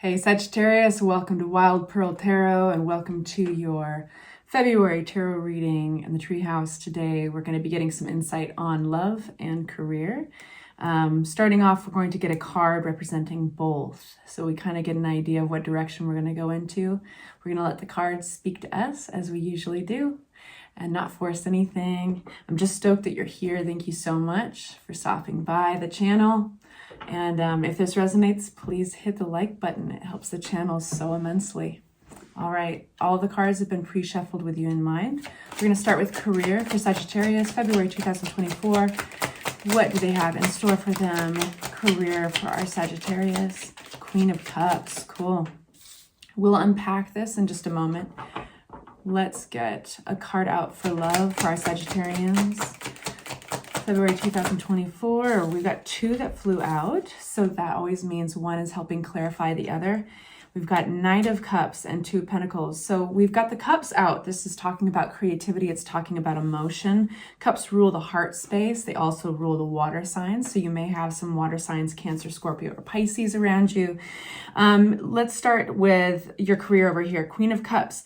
Hey Sagittarius, welcome to Wild Pearl Tarot and welcome to your February tarot reading in the treehouse. Today we're going to be getting some insight on love and career. Starting off, we're going to get a card representing both, so we kind of get an idea of what direction we're going to go into. We're going to let the cards speak to us as we usually do and not force anything. I'm just stoked that you're here. Thank you so much for stopping by the channel. And if this resonates, please hit the like button. It helps the channel so immensely. All right, all the cards have been pre-shuffled with you in mind. We're going to start with career for Sagittarius, February 2024. What do they have in store for them? Career for our Sagittarius. Queen of Cups, cool. We'll unpack this in just a moment. Let's get a card out for love for our Sagittarians. February 2024, we've got two that flew out, so that always means one is helping clarify the other. We've got Knight of Cups and Two of Pentacles. So we've got the cups out. This is talking about creativity. It's talking about emotion. Cups rule the heart space. They also rule the water signs. So you may have some water signs, Cancer, Scorpio, or Pisces around you. Let's start with your career over here. Queen of Cups.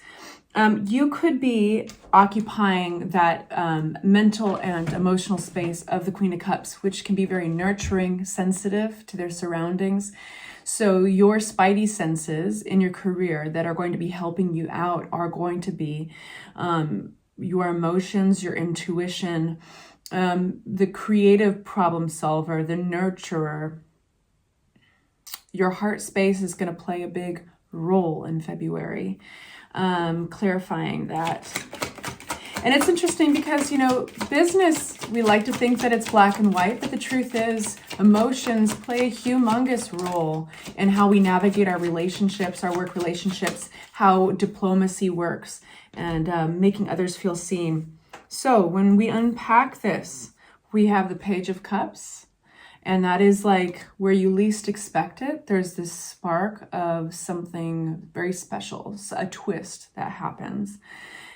You could be occupying that mental and emotional space of the Queen of Cups, which can be very nurturing, sensitive to their surroundings. So your spidey senses in your career that are going to be helping you out are going to be your emotions, your intuition, the creative problem solver, the nurturer. Your heart space is going to play a big role in February. Clarifying that. And it's interesting because, you know, business, we like to think that it's black and white, but the truth is emotions play a humongous role in how we navigate our relationships, our work relationships, how diplomacy works, and making others feel seen. So when we unpack this, we have the Page of Cups. And that is like where you least expect it. There's this spark of something very special, a twist that happens.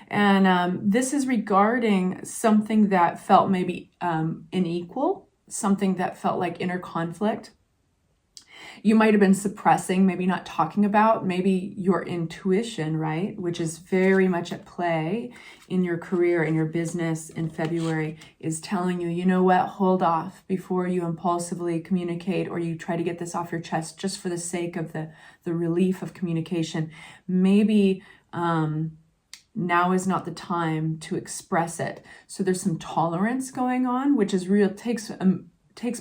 And this is regarding something that felt maybe unequal, something that felt like inner conflict. You might have been suppressing, maybe not talking about, maybe your intuition, right? Which is very much at play in your career, in your business in February, is telling you, you know what, hold off before you impulsively communicate or you try to get this off your chest just for the sake of the relief of communication. Maybe now is not the time to express it. So there's some tolerance going on, which is real, takes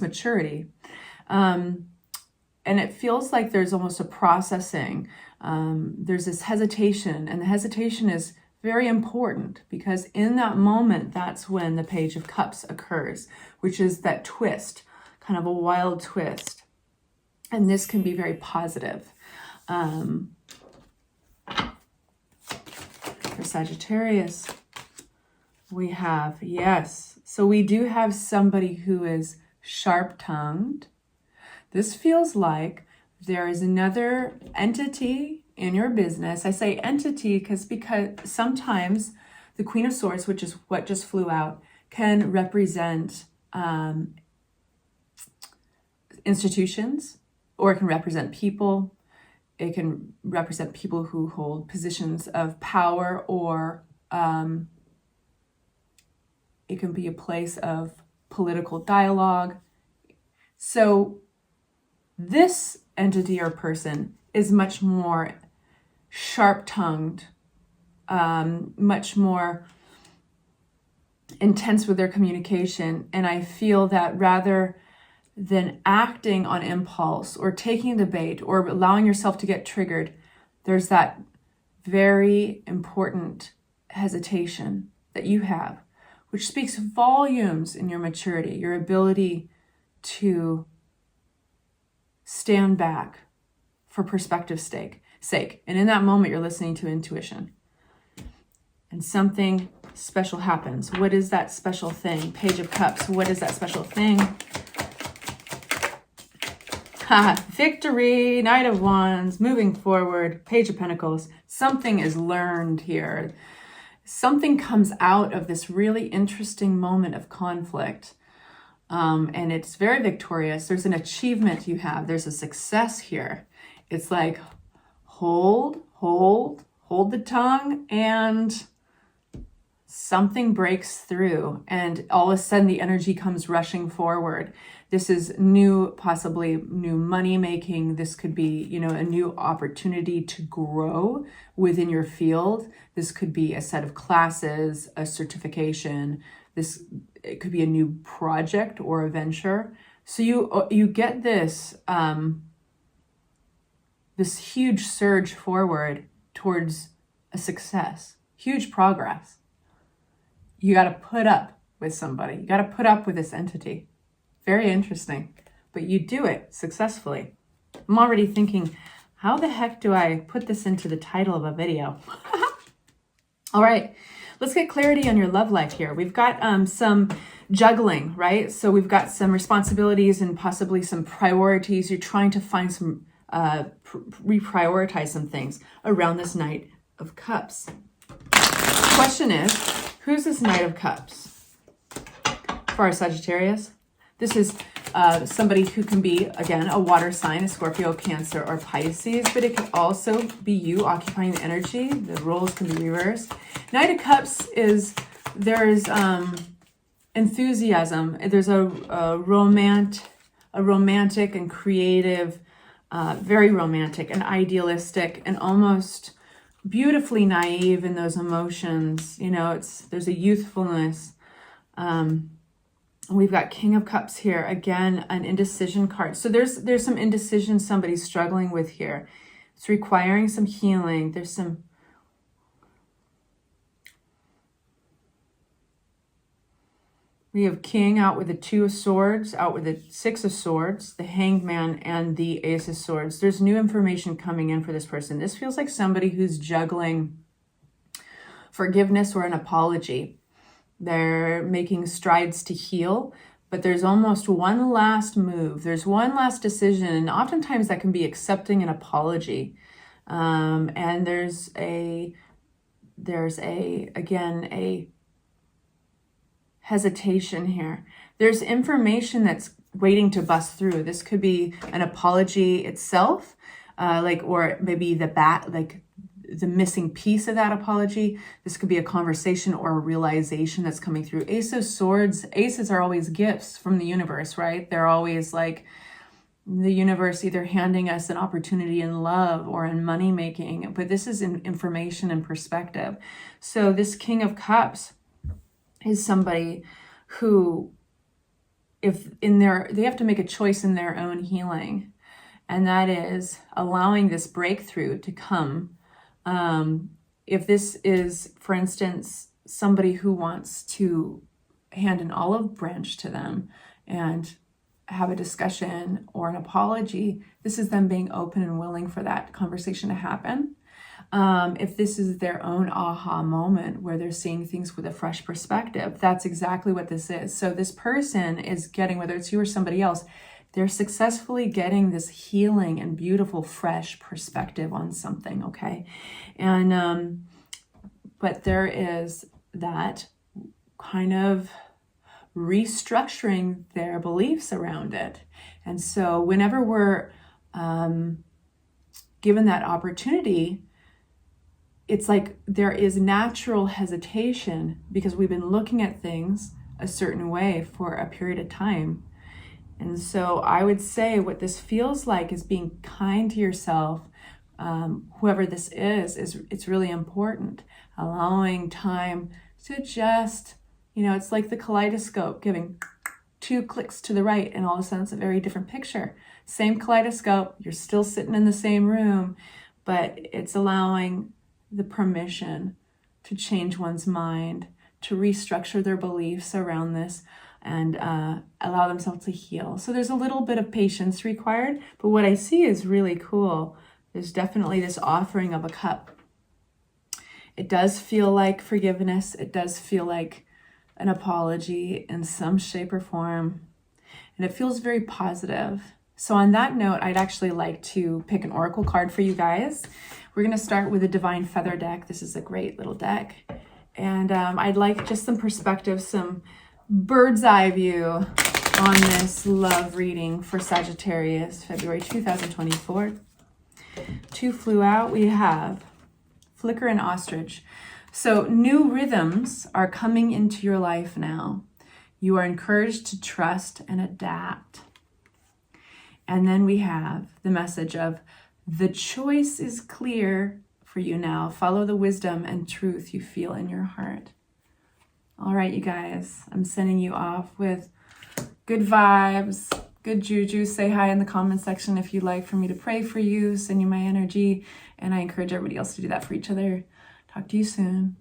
maturity. And it feels like there's almost a processing. There's this hesitation, and the hesitation is very important because in that moment, that's when the Page of Cups occurs, which is that twist, kind of a wild twist. And this can be very positive. For Sagittarius, we have, yes. So we do have somebody who is sharp-tongued. This feels like there is another entity in your business. I say entity because sometimes the Queen of Swords, which is what just flew out, can represent institutions, or it can represent people. It can represent people who hold positions of power, or it can be a place of political dialogue. So this entity or person is much more sharp-tongued, much more intense with their communication. And I feel that rather than acting on impulse or taking the bait or allowing yourself to get triggered, there's that very important hesitation that you have, which speaks volumes in your maturity, your ability to stand back for perspective's sake. And in that moment, you're listening to intuition. And something special happens. What is that special thing? Page of Cups. What is that special thing? Victory, Knight of Wands, moving forward, Page of Pentacles. Something is learned here. Something comes out of this really interesting moment of conflict. And it's very victorious. There's an achievement you have. There's a success here. It's like hold the tongue, and something breaks through, and all of a sudden the energy comes rushing forward. This is new, possibly new money making. This could be, you know, a new opportunity to grow within your field. This could be a set of classes, a certification. It could be a new project or a venture. So you get this this huge surge forward towards a success, huge progress. You got to put up with somebody. You got to put up with this entity. Very interesting. But you do it successfully. I'm already thinking, how the heck do I put this into the title of a video? All right, let's get clarity on your love life here. We've got some juggling, right? So we've got some responsibilities and possibly some priorities. You're trying to find some, reprioritize some things around this Knight of Cups. Question is, who's this Knight of Cups? For our Sagittarius, this is somebody who can be, again, a water sign, a Scorpio, Cancer, or Pisces, but it could also be you occupying the energy. The roles can be reversed. Knight of Cups is, there's enthusiasm. There's a romantic and creative, very romantic and idealistic and almost beautifully naive in those emotions. You know, there's a youthfulness. We've got King of Cups here. Again, an indecision card. So there's some indecision somebody's struggling with here. It's requiring some healing. There's some... We have King out with the Two of Swords, out with the Six of Swords, the Hanged Man, and the Ace of Swords. There's new information coming in for this person. This feels like somebody who's juggling forgiveness or an apology. They're making strides to heal, but there's almost one last move. There's one last decision, and oftentimes that can be accepting an apology. And there's a hesitation here. There's information that's waiting to bust through. This could be an apology itself, or maybe the missing piece of that apology. This could be a conversation or a realization that's coming through. Ace of Swords, aces are always gifts from the universe, right? They're always like the universe either handing us an opportunity in love or in money making, but this is in information and perspective. So this King of Cups is somebody who, they have to make a choice in their own healing, and that is allowing this breakthrough to come. If this is, for instance, somebody who wants to hand an olive branch to them and have a discussion or an apology, this is them being open and willing for that conversation to happen. If this is their own aha moment where they're seeing things with a fresh perspective, that's exactly what this is. So this person is getting, whether it's you or somebody else, they're successfully getting this healing and beautiful, fresh perspective on something, okay? And, but there is that kind of restructuring their beliefs around it. And so whenever we're given that opportunity, it's like there is natural hesitation because we've been looking at things a certain way for a period of time. And so I would say what this feels like is being kind to yourself. Whoever this is it's really important. Allowing time to just, it's like the kaleidoscope, giving 2 clicks to the right and all of a sudden it's a very different picture. Same kaleidoscope, you're still sitting in the same room, but it's allowing the permission to change one's mind, to restructure their beliefs around this, and allow themselves to heal. So there's a little bit of patience required, but what I see is really cool. There's definitely this offering of a cup. It does feel like forgiveness. It does feel like an apology in some shape or form, and it feels very positive. So on that note, I'd actually like to pick an oracle card for you guys. We're going to start with a Divine Feather deck. This is a great little deck. And I'd like just some perspective, some bird's eye view on this love reading for Sagittarius, February 2024. 2 flew out. We have Flicker and Ostrich. So new rhythms are coming into your life now. You are encouraged to trust and adapt. And then we have the message of the choice is clear for you now. Follow the wisdom and truth you feel in your heart. All right, you guys, I'm sending you off with good vibes, good juju. Say hi in the comment section if you'd like for me to pray for you, send you my energy, and I encourage everybody else to do that for each other. Talk to you soon.